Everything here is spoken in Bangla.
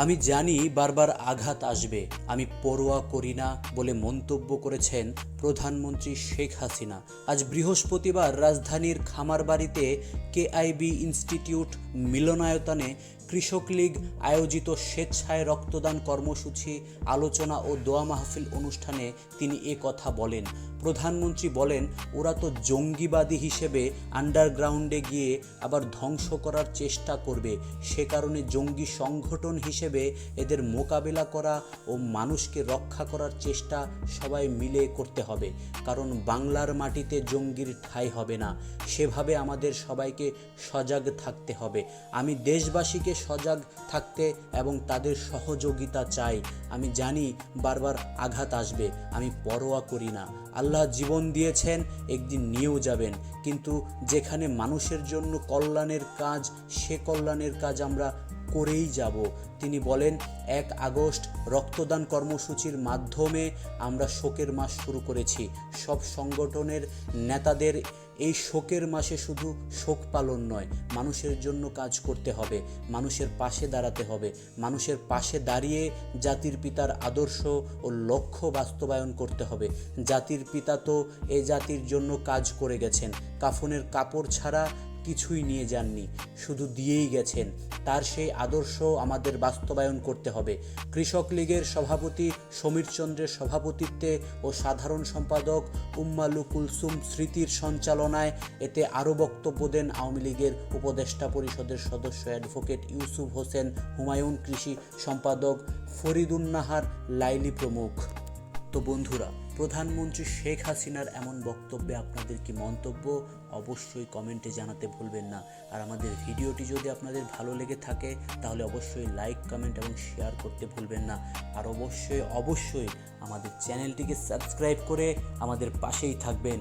আমি জানি বারবার আঘাত আসবে, আমি পরোয়া করি না বলে মন্তব্য করেছেন প্রধানমন্ত্রী শেখ হাসিনা। আজ বৃহস্পতিবার রাজধানীর খামারবাড়িতে কেআইবি ইনস্টিটিউট মিলনায়তনে কৃষক লীগ আয়োজিত স্বেচ্ছায় রক্তদান কর্মসূচি, আলোচনা ও দোয়া মাহফিল অনুষ্ঠানে তিনি এ কথা বলেন। প্রধানমন্ত্রী বলেন, ওরা তো জঙ্গিবাদী হিসেবে আন্ডারগ্রাউন্ডে গিয়ে আবার ধ্বংস করার চেষ্টা করবে, সে কারণে জঙ্গি সংগঠন হিসেবে এদের মোকাবেলা করা ও মানুষকে রক্ষা করার চেষ্টা সবাই মিলে করতে হবে। কারণ বাংলার মাটিতে জঙ্গির ঠাঁই হবে না। সেভাবে আমাদের সবাইকে সজাগ থাকতে হবে। আমি দেশবাসীকে সজাগ থাকতে এবং তাদের সহযোগিতা চাই। আমি জানি বারবার আঘাত আসবে, আমি পরোয়া করি না। আল্লাহ জীবন দিয়েছেন, একদিন নিয়েও যাবেন, কিন্তু যেখানে মানুষের জন্য কল্যাণের কাজ, সে কল্যাণের কাজ আমরা করেই যাব। তিনি বলেন, 1 আগস্ট রক্তদান কর্মসূচির মাধ্যমে আমরা শোকের মাস শুরু করেছি। সব সংগঠনের নেতাদের এই শোকের মাসে শুধু শোক পালন নয়, মানুষের জন্য কাজ করতে হবে, মানুষের পাশে দাঁড়াতে হবে। মানুষের পাশে দাঁড়িয়ে জাতির পিতার আদর্শ ও লক্ষ্য বাস্তবায়ন করতে হবে। জাতির পিতা তো এ জাতির জন্য কাজ করে গেছেন, কাফনের কাপড় ছাড়া কিছুই নিয়ে যাননি, শুধু দিয়েই গেছেন। তার সেই আদর্শ আমাদের বাস্তবায়ন করতে হবে। কৃষক লীগের সভাপতি সমীর চন্দ্রের সভাপতিত্বে ও সাধারণ সম্পাদক উম্মালু কুলসুম স্মৃতির সঞ্চালনায় এতে আরও বক্তব্য দেন আওয়ামী লীগের উপদেষ্টা পরিষদের সদস্য অ্যাডভোকেট ইউসুফ হোসেন হুমায়ুন, কৃষি সম্পাদক ফরিদুন্নাহার লাইলি প্রমুখ। তো বন্ধুরা, প্রধানমন্ত্রী শেখ হাসিনার এমন বক্তব্যে আপনাদের কি মন্তব্য অবশ্যই কমেন্টে জানাতে ভুলবেন না। আর আমাদের ভিডিওটি যদি আপনাদের ভালো লেগে থাকে তাহলে অবশ্যই লাইক, কমেন্ট এবং শেয়ার করতে ভুলবেন না। আর অবশ্যই আমাদের চ্যানেলটিকে সাবস্ক্রাইব করে আমাদের পাশেই থাকবেন।